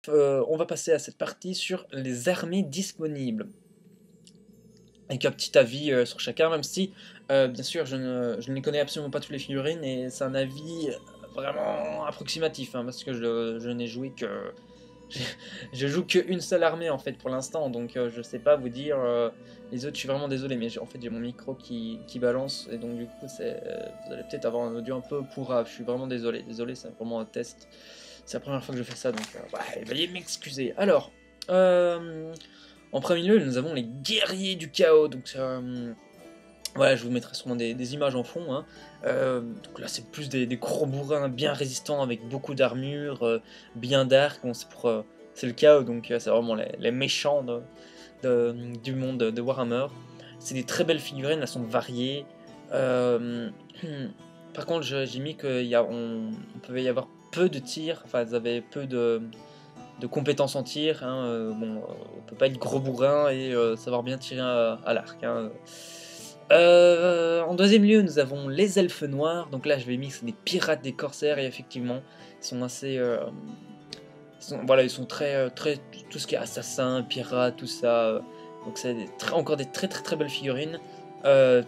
on va passer à cette partie sur les armées disponibles. Avec un petit avis sur chacun, même si, bien sûr, je ne connais absolument pas toutes les figurines, et c'est un avis vraiment approximatif, hein, parce que je n'ai joué que... je joue qu'une seule armée en fait pour l'instant, donc je sais pas vous dire les autres. Je suis vraiment désolé, mais en fait j'ai mon micro qui balance, et donc du coup vous allez peut-être avoir un audio un peu pourrave. Je suis vraiment désolé, c'est vraiment un test, c'est la première fois que je fais ça, donc ouais, veuillez m'excuser. Alors, en premier lieu nous avons les guerriers du chaos, donc voilà, je vous mettrai sûrement des images en fond, hein. Donc là, c'est plus des gros bourrins bien résistants avec beaucoup d'armure, bien d'arc. Bon, c'est le chaos, donc c'est vraiment les méchants du monde de Warhammer. C'est des très belles figurines, elles sont variées. Euh, Par contre, j'ai mis qu'on pouvait y avoir peu de tirs, enfin, elles avaient peu de compétences en tir, hein. Bon, on peut pas être gros bourrin et savoir bien tirer à l'arc, hein. En deuxième lieu, nous avons les elfes noirs. Donc là, je vais mixer des pirates, des corsaires, et effectivement, ils sont assez... voilà, ils sont très... Tout ce qui est assassin, pirate, tout ça. Donc c'est encore des très belles figurines.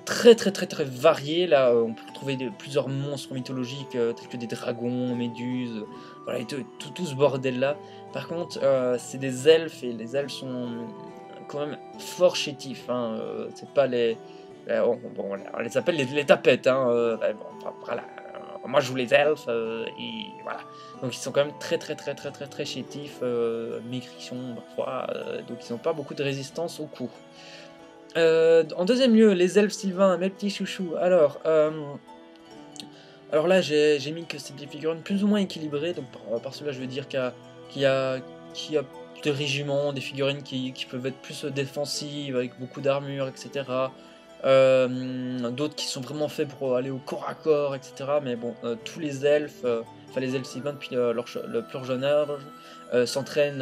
Très variées. Là, on peut retrouver plusieurs monstres mythologiques, tels que des dragons, méduses. Voilà, et tout ce bordel-là. Par contre, c'est des elfes, et les elfes sont quand même fort chétifs, hein. C'est pas les... on les appelle les tapettes, hein. Bon, enfin, voilà. Moi je joue les elfes, et voilà. Donc ils sont quand même très chétifs, maigrichons parfois, donc ils n'ont pas beaucoup de résistance au coup. En deuxième lieu, les elfes sylvains, mes petits chouchous. Alors là, j'ai mis que c'est des figurines plus ou moins équilibrées, donc par cela je veux dire qu'il y a des régiments, des figurines qui peuvent être plus défensives, avec beaucoup d'armure, etc. D'autres qui sont vraiment faits pour aller au corps à corps, etc. Mais bon, tous les elfes, enfin les elfes sylvains depuis le plus jeune âge, s'entraînent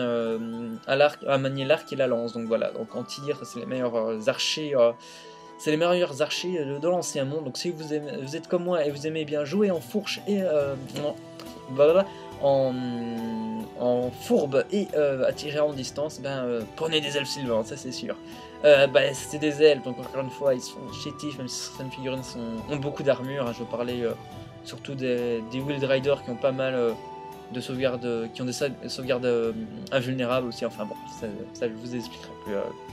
à manier l'arc et la lance. Donc voilà, donc en tir, c'est les meilleurs archers. C'est les meilleurs archers de l'ancien monde. Donc si vous êtes comme moi et vous aimez bien jouer en fourche et blablabla, en fourbe et à tirer en distance, prenez des elfes sylvains, ça c'est sûr. C'est des elfes, donc encore une fois ils sont chétifs, même si certaines figurines ont beaucoup d'armure, hein. Je parlais surtout des Wild Riders qui ont pas mal de sauvegardes, qui ont des sauvegardes invulnérables aussi. Enfin bon, ça je vous expliquerai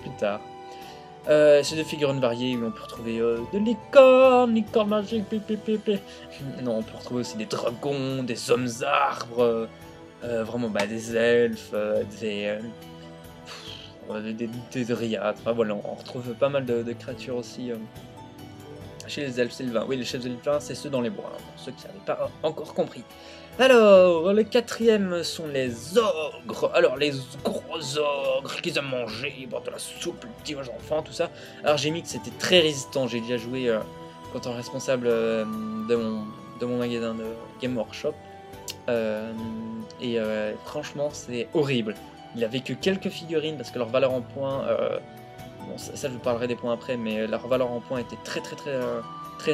plus tard. C'est des figurines variées où on peut retrouver de licornes magiques, non, on peut retrouver aussi des dragons, des hommes arbres, vraiment des elfes, des dryades. Enfin voilà, on retrouve pas mal de créatures aussi chez les elfes sylvains. Oui, les chefs sylvains, c'est ceux dans les bois, hein, pour ceux qui n'avaient pas encore compris. Alors, le quatrième sont les ogres. Alors, les gros ogres qu'ils aiment manger, ils boivent de la soupe, les petits enfants, tout ça. Alors, j'ai mis que c'était très résistant. J'ai déjà joué en tant que responsable de mon magasin de Game Workshop. Franchement, c'est horrible. Il n'y avait que quelques figurines parce que leur valeur en points... bon, ça, je vous parlerai des points après, mais leur valeur en points était très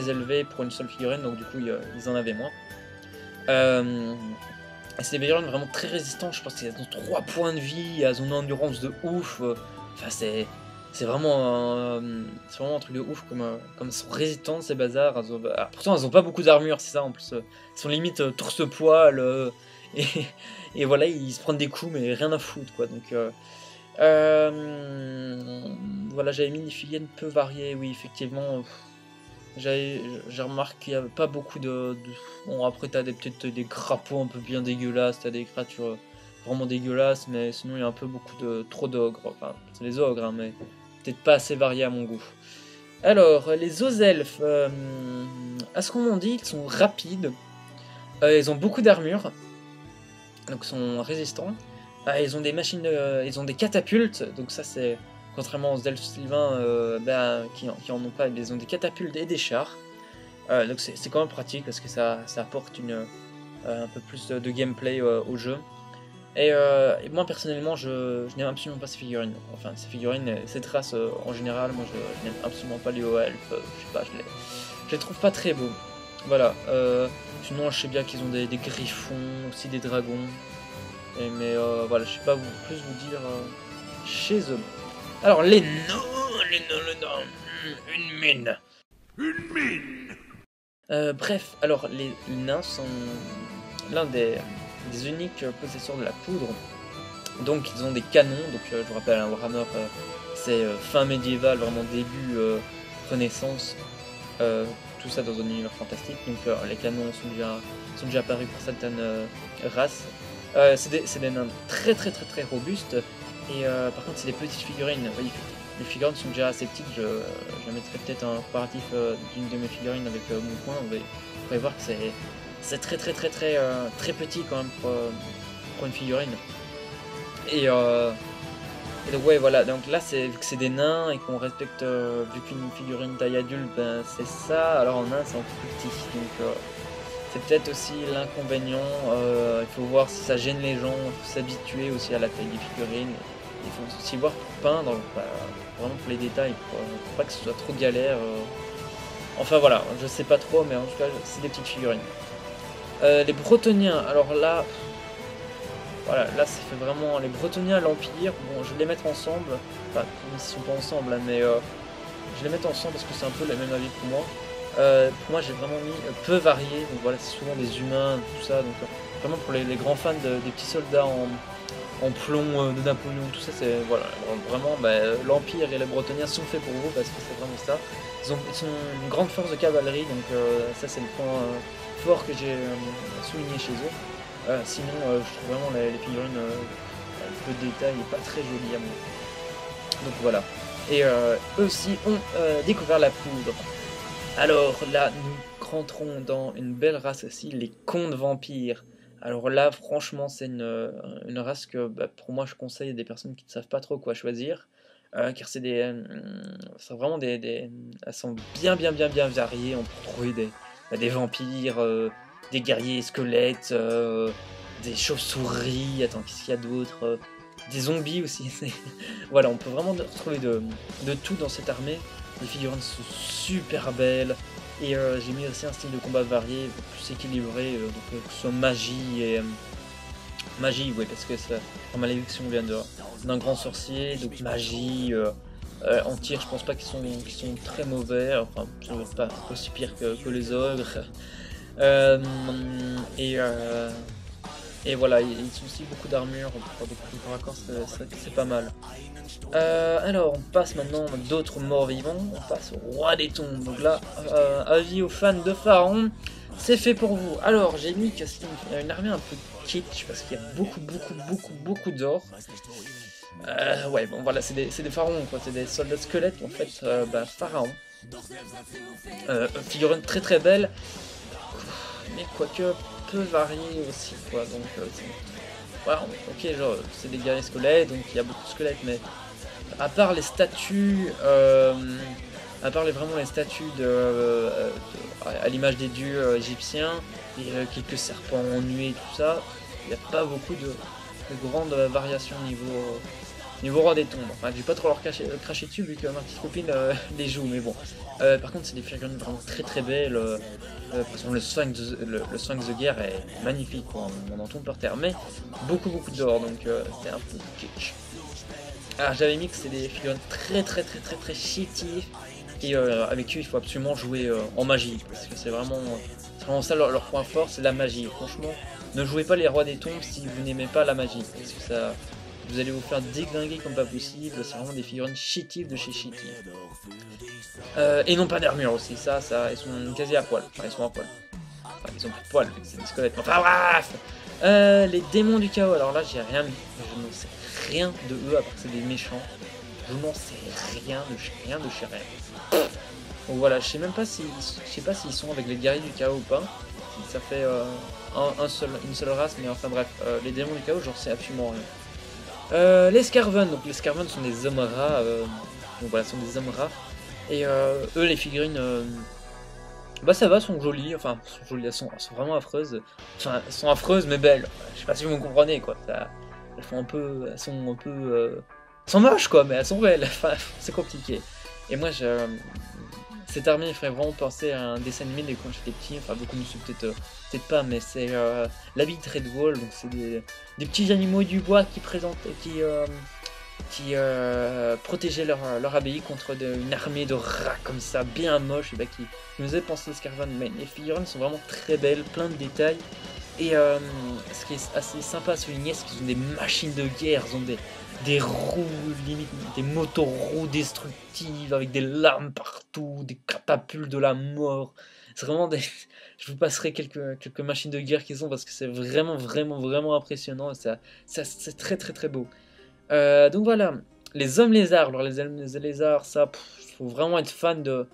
élevée pour une seule figurine, donc du coup, ils en avaient moins. C'est des figurines vraiment très résistantes. Je pense qu'elles ont 3 points de vie, elles ont une endurance de ouf. Enfin, c'est vraiment un truc de ouf, comme elles sont résistantes ces bazars. Pourtant elles ont pas beaucoup d'armure, c'est ça en plus. Elles sont limite torse-poil, et, et voilà, ils se prennent des coups mais rien à foutre quoi. Donc voilà, j'avais mis des figurines peu variées, oui effectivement. J'ai remarqué qu'il n'y avait pas beaucoup Bon, après, t'as peut-être des crapauds un peu bien dégueulasses, t'as des créatures vraiment dégueulasses, mais sinon, il y a un peu trop d'ogres. Enfin, c'est les ogres, hein, mais peut-être pas assez variés à mon goût. Alors, les elfes, à ce qu'on m'en dit, ils sont rapides, ils ont beaucoup d'armure, donc ils sont résistants. Ils ont des ils ont des catapultes, donc ça, c'est. Contrairement aux elfes sylvains qui en ont pas, ils ont des catapultes et des chars. Donc c'est quand même pratique parce que ça apporte un peu plus de gameplay au jeu. Et moi personnellement, je n'aime absolument pas ces figurines. Enfin, ces figurines, cette race en général, moi je n'aime absolument pas les hauts elfes. Je sais pas, je les trouve pas très beaux. Voilà. Sinon, je sais bien qu'ils ont des griffons, aussi des dragons. Mais voilà, je sais pas plus vous dire chez eux. Alors les nains, les nains, une mine. Une mine. Bref, alors les nains sont l'un des uniques possesseurs de la poudre. Donc ils ont des canons, donc je vous rappelle, Warhammer c'est fin médiéval, vraiment début Renaissance, tout ça dans un univers fantastique, donc les canons sont déjà apparus pour certaines races. C'est des nains très robustes, et par contre c'est des petites figurines. Vous voyez, les figurines sont déjà assez petites, je mettrai peut-être un comparatif d'une de mes figurines avec mon coin, vous pouvez voir que c'est très petit quand même pour une figurine. Et donc ouais, voilà, donc là vu que c'est des nains et qu'on respecte, vu qu'une figurine taille adulte, ben, c'est ça, alors en nain c'est un peu plus petit, donc c'est peut-être aussi l'inconvénient. Il faut voir si ça gêne les gens, il faut s'habituer aussi à la taille des figurines, il faut aussi voir pour peindre, vraiment pour les détails, pour pas que ce soit trop galère. Enfin voilà, je sais pas trop, mais en tout cas c'est des petites figurines. Les Bretoniens, alors là... Voilà, là ça fait vraiment les Bretoniens à l'Empire. Bon, je vais les mettre ensemble, enfin ils ne sont pas ensemble, hein, mais je vais les mettre ensemble parce que c'est un peu le même avis pour moi. Pour moi j'ai vraiment mis peu varié, donc voilà, c'est souvent des humains, tout ça, donc vraiment pour les grands fans des petits soldats en plomb de Napoléon, tout ça, c'est voilà, vraiment l'Empire et les Bretoniens sont faits pour vous parce que c'est vraiment ça. Ils sont une grande force de cavalerie, donc ça c'est le point fort que j'ai souligné chez eux. Sinon, je trouve vraiment les figurines peu de détails et pas très jolies à moi. Donc voilà. Et eux aussi ont découvert la poudre. Alors là, nous rentrons dans une belle race aussi, les contes vampires. Alors là, franchement, c'est une race que pour moi je conseille à des personnes qui ne savent pas trop quoi choisir. Car c'est vraiment elles sont bien variées. On peut trouver des vampires, des guerriers squelettes, des chauves-souris, attends, qu'est-ce qu'il y a d'autre, des zombies aussi. Voilà, on peut vraiment retrouver de tout dans cette armée. Les figurines sont super belles, et j'ai mis aussi un style de combat varié, plus équilibré, donc que ce soit magie et... magie, oui, parce que la malédiction vient d'un grand sorcier, donc magie... en tir, je pense pas qu'ils sont très mauvais, enfin, ils sont pas aussi pires que les ogres. Et voilà, ils ont aussi beaucoup d'armure, pour des coups par accord, c'est pas mal. Alors, on passe maintenant à d'autres morts vivants, on passe au roi des tombes. Donc là, avis aux fans de Pharaon, c'est fait pour vous. Alors, j'ai mis que c'est une armée un peu kitsch, parce qu'il y a beaucoup d'or. Ouais, bon voilà, c'est des pharaons, quoi, c'est des soldats squelettes, en fait, Pharaon. Figurine très belle, mais quoique peu variée aussi, quoi, donc voilà, ok, genre, c'est des guerriers squelettes, donc il y a beaucoup de squelettes, mais à part les statues, vraiment les statues à l'image des dieux égyptiens, et quelques serpents nués, tout ça, il n'y a pas beaucoup de grandes variations niveau roi des tombes. Enfin, je vais pas trop leur cracher dessus vu que ma petite copine les joue, mais bon. Par contre, c'est des figurines vraiment très belles. Par exemple, le Sphinx de guerre est magnifique, quoi. On en tombe par terre, mais beaucoup d'or, donc c'était un peu kitsch. Alors j'avais mis que c'est des figurines très chétives, et avec eux il faut absolument jouer en magie, parce que c'est vraiment ça leur point fort, c'est la magie. Franchement, ne jouez pas les rois des tombes si vous n'aimez pas la magie, parce que ça, vous allez vous faire déglinguer comme pas possible. C'est vraiment des figurines chétives de chez chétives. Et non pas d'armure aussi, ça ils sont quasi à poil, enfin ils sont à poil. Enfin, ils ont plus de poils, c'est des squelettes. Enfin bref, les démons du chaos, alors là j'ai rien mis, je ne sais rien de eux à part que c'est des méchants. Je n'en sais rien de chez rien. Donc voilà, je sais pas s'ils sont avec les guerriers du chaos ou pas. Si ça fait une seule race, mais enfin bref, les démons du chaos, j'en sais absolument rien. Les Scarven, donc les Scarven sont des hommes rats, donc voilà, sont des hommes rats. Et eux, les figurines, ça va, sont jolies, enfin, elles sont vraiment affreuses. Enfin, elles sont affreuses mais belles. Je sais pas si vous me comprenez, quoi. Elles sont un peu, elles sont moches, quoi, mais elles sont belles. Enfin, c'est compliqué. Et moi, cette armée me ferait vraiment penser à un dessin animé de quand j'étais petit, enfin vous connaissez peut-être pas, mais c'est l'habit de Redwall, donc c'est des petits animaux du bois qui présentent, qui protégeaient leur abbaye contre une armée de rats comme ça, bien moche, et bah, qui nous faisait penser à Scarvan. Mais les figurines sont vraiment très belles, plein de détails. Et ce qui est assez sympa à souligner, c'est qu'ils ont des machines de guerre, ils ont des roues, limite des motoroues destructives avec des lames partout, des catapultes de la mort. C'est vraiment des... Je vous passerai quelques machines de guerre qu'ils ont parce que c'est vraiment impressionnant. C'est très très très beau. Donc voilà, les hommes lézards. Alors les hommes lézards, ça, faut vraiment être fan de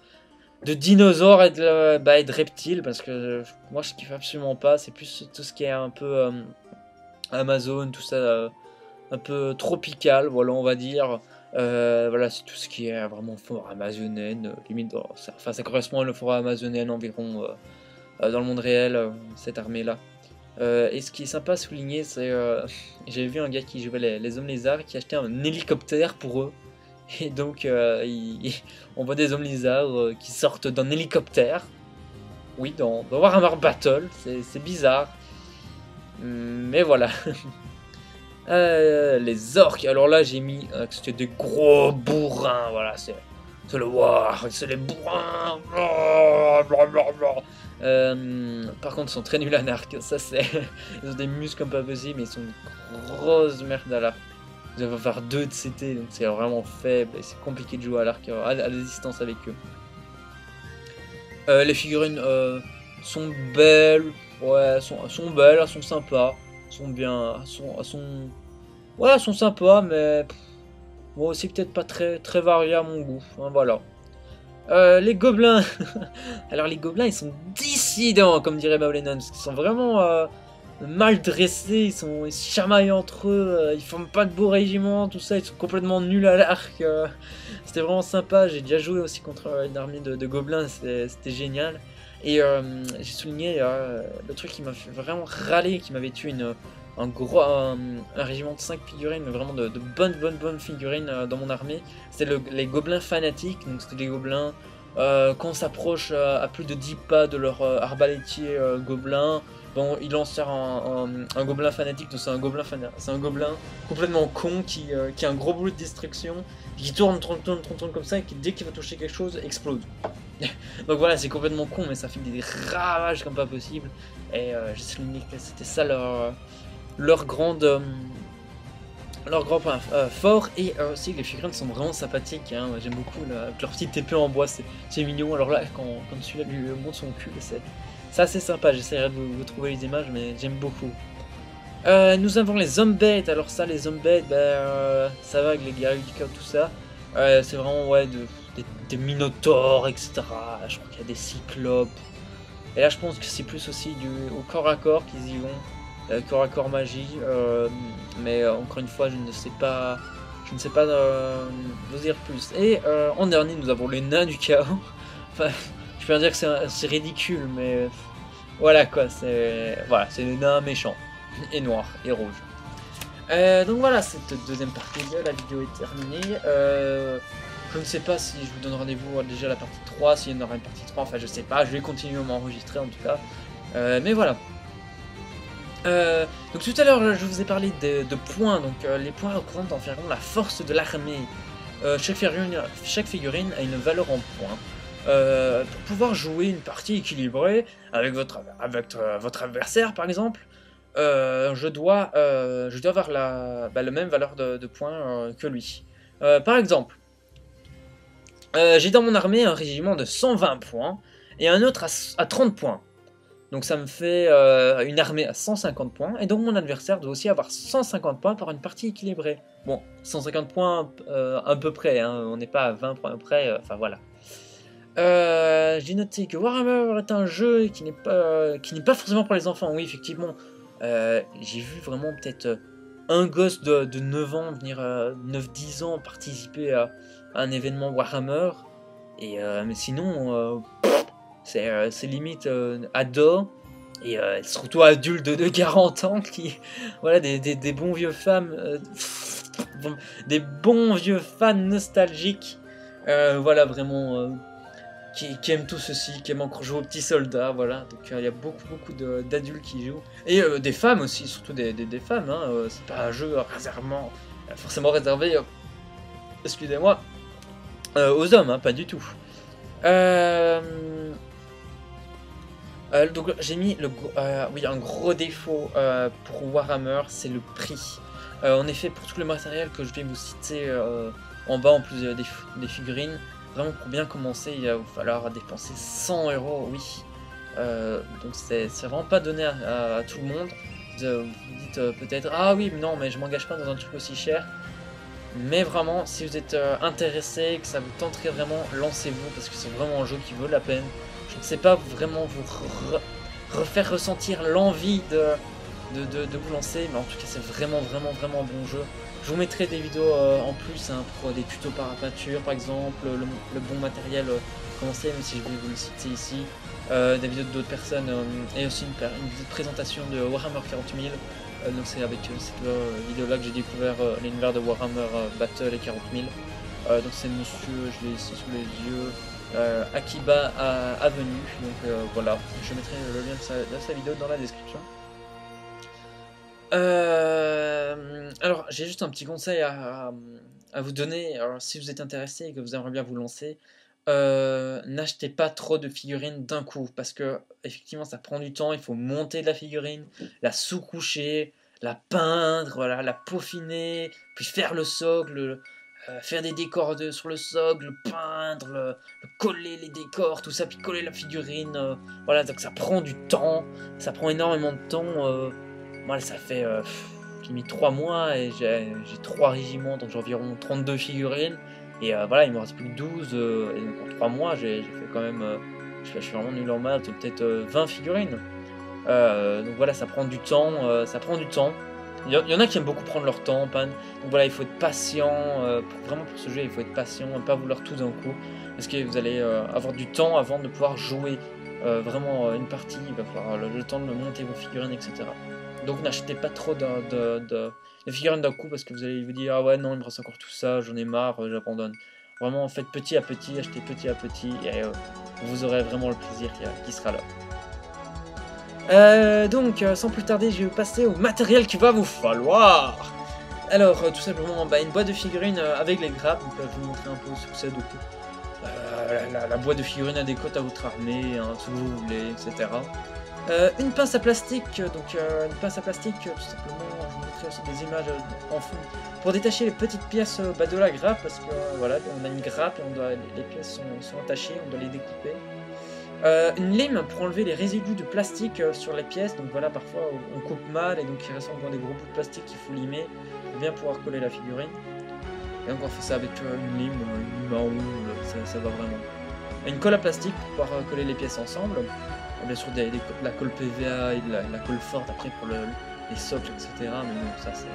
dinosaures et de reptiles parce que moi je kiffe absolument pas. C'est plus tout ce qui est un peu Amazon, tout ça, un peu tropical, voilà, on va dire. Voilà, c'est tout ce qui est vraiment forêt amazonienne, limite. Ça correspond à la forêt amazonienne environ dans le monde réel, cette armée-là. Et ce qui est sympa à souligner, c'est j'avais vu un gars qui jouait les hommes lézards qui achetait un hélicoptère pour eux. Et donc on voit des hommes lézards qui sortent d'un hélicoptère. Oui, dans Warhammer Battle, c'est bizarre. Mais voilà. Les orques, alors là j'ai mis que c'était des gros bourrins, voilà, c'est le war, c'est les bourrins. Par contre ils sont très nuls à l'arc, ça c'est... Ils ont des muscles comme pas possible, mais ils sont une grosse merde à l'arc. Ils doivent avoir 2 de CT, donc c'est vraiment faible, et c'est compliqué de jouer à l'arc, à la distance avec eux. Les figurines sont belles, ouais, sont belles, elles sont sympas, sont bien, ouais, elles sont sympas, mais moi aussi peut-être pas très variées à mon goût, hein, voilà. Les gobelins, alors les gobelins ils sont dissidents comme dirait Maulenon, parce qu'ils sont vraiment mal dressés, ils se chamaillent entre eux, ils forment pas de beaux régiments, tout ça, ils sont complètement nuls à l'arc. C'était vraiment sympa, j'ai déjà joué aussi contre une armée de gobelins, c'était génial. Et j'ai souligné le truc qui m'a fait vraiment râler, qui m'avait tué un régiment de 5 figurines, mais vraiment de bonnes figurines dans mon armée. C'était les gobelins fanatiques, donc c'était des gobelins, quand on s'approche à plus de 10 pas de leur arbalétier gobelin, bon, ils lancent un gobelin fanatique, donc c'est un gobelin complètement con qui a un gros bout de destruction, qui tourne comme ça, et qui dès qu'il va toucher quelque chose, explose. Donc voilà, c'est complètement con, mais ça fait des ravages comme pas possible. Et j'ai souligné que c'était ça leur grand point fort. Et aussi les figurines sont vraiment sympathiques, hein. J'aime beaucoup leur petite épée en bois, c'est mignon. Alors là, quand celui-là lui montre son cul, c'est assez sympa. J'essaierai de vous trouver les images, mais j'aime beaucoup. Nous avons les hommes bêtes. Alors ça, les hommes bêtes, ça va avec les guerriers du chaos, tout ça. C'est vraiment, ouais, des minotaures, etc. Je crois qu'il y a des cyclopes. Et là, je pense que c'est plus aussi au corps à corps qu'ils y vont. Corps à corps magie. Mais encore une fois, je ne sais pas vous dire plus. Et en dernier, nous avons les nains du chaos. Enfin, je peux dire que c'est ridicule, mais voilà quoi. C'est les nains méchants. Et noirs, et rouges. Donc voilà, cette deuxième partie de la vidéo est terminée. Je ne sais pas si je vous donne rendez-vous déjà à la partie 3, s'il y en aura une partie 3, enfin je sais pas, je vais continuer à m'enregistrer en tout cas. Mais voilà. Donc tout à l'heure je vous ai parlé de points, donc les points représentent environ la force de l'armée. Chaque figurine a une valeur en points. Pour pouvoir jouer une partie équilibrée avec votre adversaire par exemple, je dois avoir la même valeur de points que lui. Par exemple, j'ai dans mon armée un régiment de 120 points et un autre à 30 points. Donc ça me fait une armée à 150 points. Et donc mon adversaire doit aussi avoir 150 points pour une partie équilibrée. Bon, 150 points à peu près, hein, on n'est pas à 20 points près, enfin voilà. J'ai noté que Warhammer est un jeu qui n'est pas forcément pour les enfants. Oui, effectivement, j'ai vu vraiment peut-être un gosse de 9 ans venir 9-10 ans participer à un événement Warhammer. Et mais sinon, c'est limite ado. Et surtout adultes de 40 ans qui, voilà, des bons vieux femmes, des bons vieux fans nostalgiques, voilà, vraiment, qui aiment tout ceci, qui aiment encore jouer aux petits soldats, voilà. Donc il y a beaucoup d'adultes qui jouent. Et des femmes aussi, surtout des femmes, hein. C'est pas un jeu forcément réservé, excusez-moi, aux hommes, hein, pas du tout. Donc j'ai mis oui, un gros défaut pour Warhammer, c'est le prix. En effet, pour tout le matériel que je vais vous citer en bas, en plus des figurines, vraiment pour bien commencer, il va vous falloir dépenser 100 €, oui. Donc c'est vraiment pas donné à tout le monde. Vous dites peut-être, ah oui, mais non, mais je m'engage pas dans un truc aussi cher. Mais vraiment, si vous êtes intéressé, que ça vous tenterait vraiment, lancez-vous, parce que c'est vraiment un jeu qui vaut la peine. Je ne sais pas vraiment vous refaire ressentir l'envie de vous lancer, mais en tout cas c'est vraiment un bon jeu. Je vous mettrai des vidéos en plus, hein, pour des tutos par peinture par exemple, le bon matériel commencer, même si je vais vous le citer ici, des vidéos d'autres personnes, et aussi une petite présentation de Warhammer 40 000. Donc c'est avec cette vidéo là que j'ai découvert l'univers de Warhammer Battle et 40 000. Donc c'est monsieur, je l'ai ici sous les yeux, Akiba Avenue. Donc voilà, je mettrai le lien de sa vidéo dans la description. Alors j'ai juste un petit conseil à vous donner. Alors, si vous êtes intéressé et que vous aimeriez bien vous lancer, n'achetez pas trop de figurines d'un coup, parce que effectivement ça prend du temps. Il faut monter de la figurine, la sous-coucher, la peindre, voilà, la peaufiner, puis faire le socle, faire des décors sur le socle, le peindre, coller les décors, tout ça, puis coller la figurine, voilà, donc ça prend du temps, ça prend énormément de temps. Moi ça fait j'ai mis 3 mois et j'ai 3 régiments, donc j'ai environ 32 figurines. Et voilà, il me reste plus que 12, et donc en 3 mois, j'ai fait quand même, je suis vraiment nul en maths, peut-être 20 figurines. Donc voilà, ça prend du temps, Il y en a qui aiment beaucoup prendre leur temps, donc voilà, il faut être patient, vraiment pour ce jeu, il faut être patient, ne pas vouloir tout d'un coup, parce que vous allez avoir du temps avant de pouvoir jouer vraiment une partie, il va falloir le temps de monter vos figurines, etc. Donc n'achetez pas trop de figurines d'un coup, parce que vous allez vous dire, ah ouais non, il me reste encore tout ça, j'en ai marre, j'abandonne. Vraiment faites petit à petit, achetez petit à petit, et vous aurez vraiment le plaisir qui sera là. Donc sans plus tarder, je vais passer au matériel qu'il va vous falloir. Alors tout simplement une boîte de figurines avec les grappes, donc je vais vous montrer un peu ce que c'est, la boîte de figurines adéquate à votre armée, hein, ce que vous voulez, etc. Une pince à plastique, une pince à plastique, tout simplement, je vous mettrai aussi des images en fond, pour détacher les petites pièces de la grappe, parce que voilà, on a une grappe et les pièces sont attachées, on doit les découper. Une lime pour enlever les résidus de plastique sur les pièces, donc voilà, parfois on coupe mal et donc il reste encore des gros bouts de plastique qu'il faut limer pour bien pouvoir coller la figurine. Et donc on fait ça avec une lime à ongles, ça va vraiment. Une colle à plastique pour pouvoir coller les pièces ensemble. Bien sûr la colle PVA et la colle forte après pour les socles, etc. Mais bon, ça c'est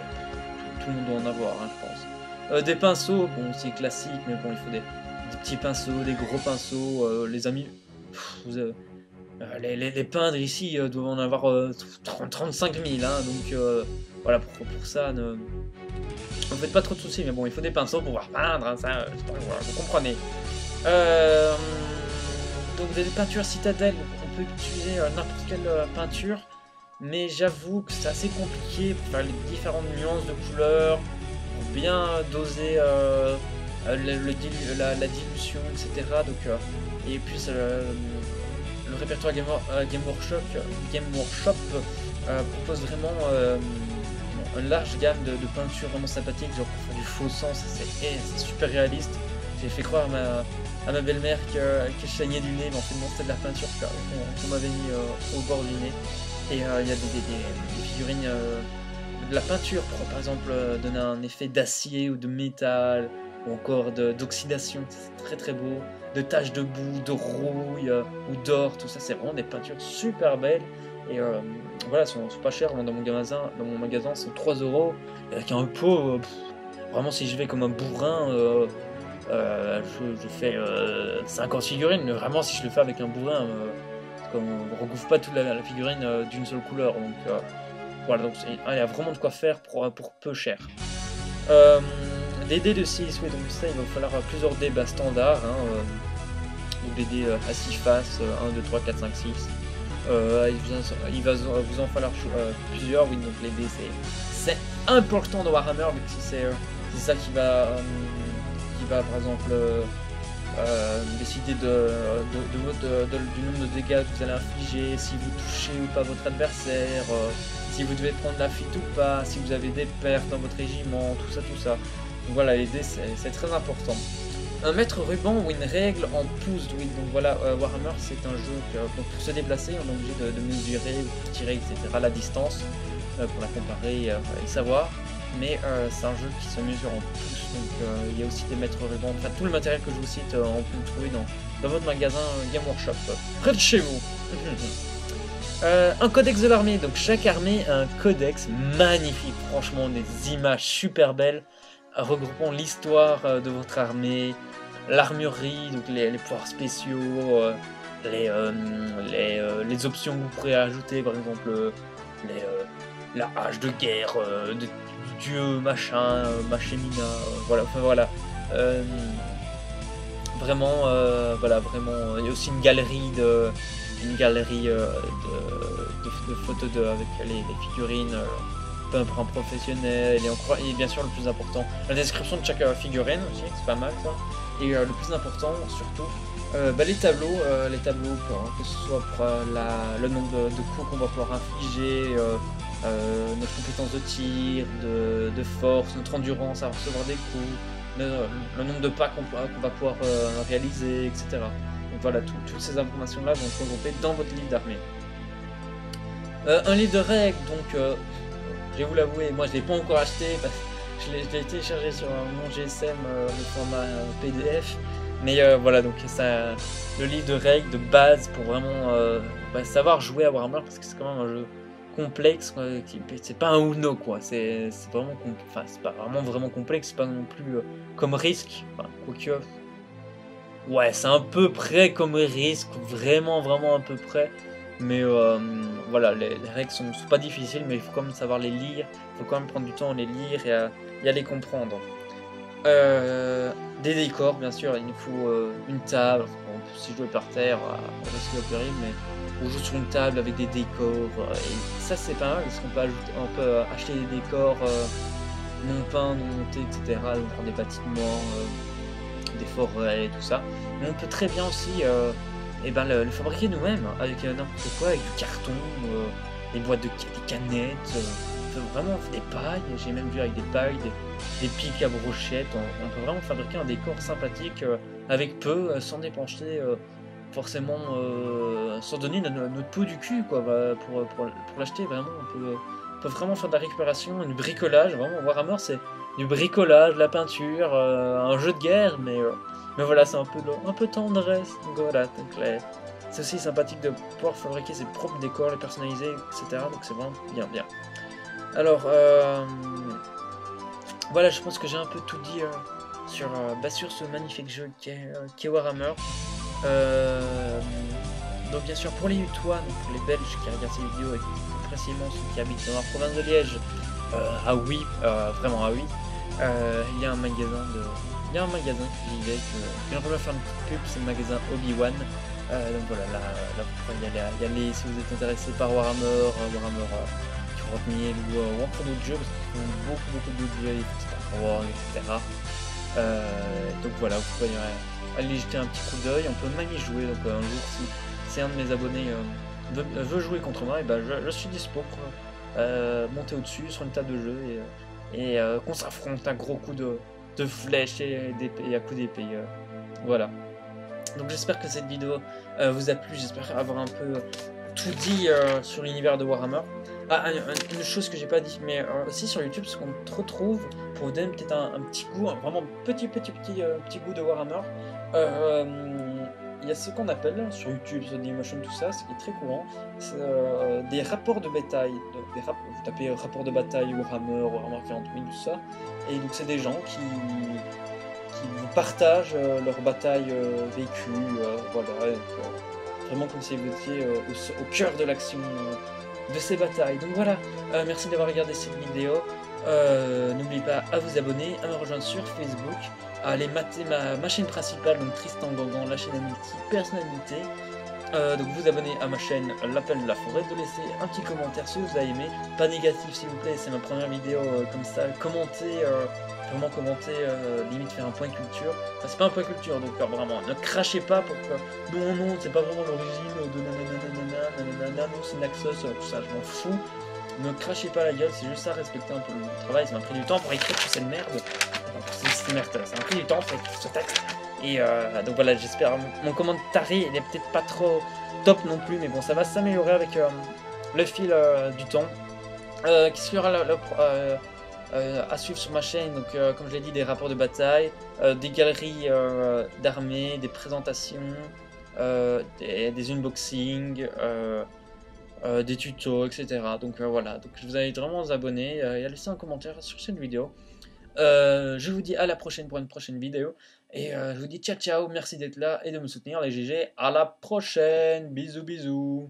tout le monde doit en avoir, hein, je pense. Des pinceaux, bon c'est classique, mais bon il faut des petits pinceaux, des gros pinceaux, les amis. Les peindre ici doivent en avoir 35 000, hein, donc voilà, pour ça, ne faites pas trop de soucis, mais bon, il faut des pinceaux pour pouvoir peindre, hein, ça, voilà, vous comprenez. Donc des peintures citadelles, on peut utiliser n'importe quelle peinture, mais j'avoue que c'est assez compliqué pour faire les différentes nuances de couleurs, pour bien doser la dilution, etc. Donc, et puis le répertoire Game Workshop propose vraiment une large gamme de peintures vraiment sympathiques, genre pour faire du faux sang, c'est super réaliste. J'ai fait croire à ma belle-mère que je saignais du nez, mais en fait non, c'était de la peinture qu'on m'avait mis au bord du nez. Et il y a des figurines de la peinture pour par exemple donner un effet d'acier ou de métal, ou encore d'oxydation, c'est très beau, de taches de boue, de rouille ou d'or, tout ça, c'est vraiment des peintures super belles. Et voilà, elles sont pas chères, dans mon magasin c'est 3 €, et avec un pot, vraiment si je vais comme un bourrin, je fais 50 figurines, mais vraiment si je le fais avec un bourrin, on ne recouvre pas toute la figurine d'une seule couleur, donc voilà, donc il y a vraiment de quoi faire pour peu cher. Des dés de 6, oui, donc ça il va falloir plusieurs dés standards, hein, ou des dés à 6 faces, 1, 2, 3, 4, 5, 6. Il va vous en falloir plusieurs, oui, donc les dés c'est important dans Warhammer, vu que c'est ça qui va par exemple décider du nombre de dégâts que vous allez infliger, si vous touchez ou pas votre adversaire, si vous devez prendre la fuite ou pas, si vous avez des pertes dans votre régiment, tout ça. Donc voilà, les dés c'est très important. Un mètre ruban ou une règle en pouces de width. Donc voilà, Warhammer c'est un jeu que donc pour se déplacer on est obligé de mesurer, de tirer, etc. la distance pour la comparer et savoir. Mais c'est un jeu qui se mesure en pouces, donc il y a aussi des mètres rubans. Enfin tout le matériel que je vous cite, on peut le trouver dans votre magasin Game Workshop, près de chez vous. Un codex de l'armée, donc chaque armée a un codex magnifique, franchement des images super belles regroupant l'histoire de votre armée, l'armurerie, donc les pouvoirs spéciaux, les options que vous pourrez ajouter, par exemple la hache de guerre du dieu machin, Machemina, voilà, enfin voilà. Vraiment, voilà, vraiment, il y a aussi une galerie de photos avec les figurines, pour un professionnel, et bien sûr le plus important, la description de chaque figurine aussi, c'est pas mal ça. Et le plus important surtout, les tableaux, que ce soit pour le nombre de coups qu'on va pouvoir infliger, notre compétence de tir, de force, notre endurance à recevoir des coups, le nombre de pas qu'on va pouvoir réaliser, etc. Donc voilà, toutes ces informations-là vont être regroupées dans votre livre d'armée. Un livre de règles, donc je vais vous l'avouer, moi je ne l'ai pas encore acheté, parce que je l'ai téléchargé sur mon GSM, le format PDF. Mais voilà, donc ça, le livre de règles de base pour vraiment savoir jouer à Warhammer, parce que c'est quand même un jeu complexe, c'est pas un Uno quoi, c'est vraiment c'est pas vraiment complexe, c'est pas non plus comme Risk, enfin, quoique ouais c'est un peu près comme Risk, vraiment un peu près, mais voilà, les règles sont pas difficiles, mais il faut quand même savoir les lire, il faut quand même prendre du temps à les lire et à les comprendre. Des décors, bien sûr, il nous faut une table, on peut aussi jouer par terre, on risque de péril, mais on joue sur une table avec des décors, et ça c'est pas mal, parce qu'on peut acheter des décors non peints, non montés, etc. Donc on prend des bâtiments, des forêts et tout ça. Mais on peut très bien aussi le fabriquer nous-mêmes, avec n'importe quoi, avec du carton, des boîtes des canettes, on peut vraiment faire des pailles, j'ai même vu avec des pailles, des pics à brochettes, on peut vraiment fabriquer un décor sympathique avec peu, sans dépenser forcément, sans donner notre peau du cul quoi, pour l'acheter. Vraiment on peut vraiment faire de la récupération, du bricolage. Vraiment Warhammer c'est du bricolage, de la peinture, un jeu de guerre, mais voilà, c'est un peu tendresse, donc voilà, c'est aussi sympathique de pouvoir fabriquer ses propres décors, les personnaliser, etc. Donc c'est vraiment bien. Alors voilà, je pense que j'ai un peu tout dit sur ce magnifique jeu qu'est Warhammer. Donc bien sûr pour les Utois, donc pour les Belges qui regardent ces vidéos, et plus précisément ceux qui habitent dans la province de Liège, vraiment à Oui, il y a un magasin qui j'y vais, que j'aimerais bien faire une petite pub, c'est le magasin Obi-Wan. Donc voilà, là vous pouvez y aller si vous êtes intéressé par Warhammer, World 1000 ou encore d'autres jeux, parce qu'ils font beaucoup d'autres jeux, les Star Wars, etc. Donc voilà, vous pouvez aller jeter un petit coup d'œil, on peut même y jouer, donc un jour si un de mes abonnés veut jouer contre moi, et je suis dispo pour monter au-dessus sur une table de jeu et qu'on s'affronte un gros coup de flèche et à coup d'épée. Voilà. Donc j'espère que cette vidéo vous a plu, j'espère avoir un peu tout dit sur l'univers de Warhammer. Ah, une chose que j'ai pas dit, mais aussi sur YouTube, ce qu'on retrouve, pour vous donner peut-être un petit goût, vraiment petit goût de Warhammer, il y a ce qu'on appelle sur YouTube, sur Dailymotion, tout ça, ce qui est très courant, c'est des rapports de bataille. Vous tapez rapport de bataille Warhammer 40 000, tout ça, et donc c'est des gens qui vous partagent leur bataille vécue, voilà, vraiment comme si vous étiez au cœur de l'action de ces batailles. Donc voilà, merci d'avoir regardé cette vidéo. N'oubliez pas à vous abonner, à me rejoindre sur Facebook, à aller mater ma chaîne principale, donc Tristan Gangan, la chaîne à multi-personnalité. Donc vous abonner à ma chaîne L'Appel de la Forêt, de laisser un petit commentaire si vous avez aimé, pas négatif s'il vous plaît, c'est ma première vidéo comme ça, commentez, vraiment commenter, limite faire un point culture, enfin c'est pas un point culture donc vraiment, ne crachez pas pour que, non, c'est pas vraiment l'origine de nanana, non c'est Naxos, tout ça, je m'en fous, ne crachez pas la gueule, c'est juste ça, respectez un peu le travail, ça m'a pris du temps pour écrire toute cette merde, enfin, cette merde, ça m'a pris du temps pour écrire ce texte. Et donc voilà, j'espère. Mon commentaire, il est peut-être pas trop top non plus, mais bon, ça va s'améliorer avec le fil du temps. Qu'est-ce qu'il y aura à suivre sur ma chaîne? Donc, comme je l'ai dit, des rapports de bataille, des galeries d'armées, des présentations, des unboxings, des tutos, etc. Donc voilà, donc je vous invite vraiment à vous abonner et à laisser un commentaire sur cette vidéo. Je vous dis à la prochaine pour une prochaine vidéo. Et je vous dis ciao ciao, merci d'être là et de me soutenir les GG. À la prochaine, bisous bisous.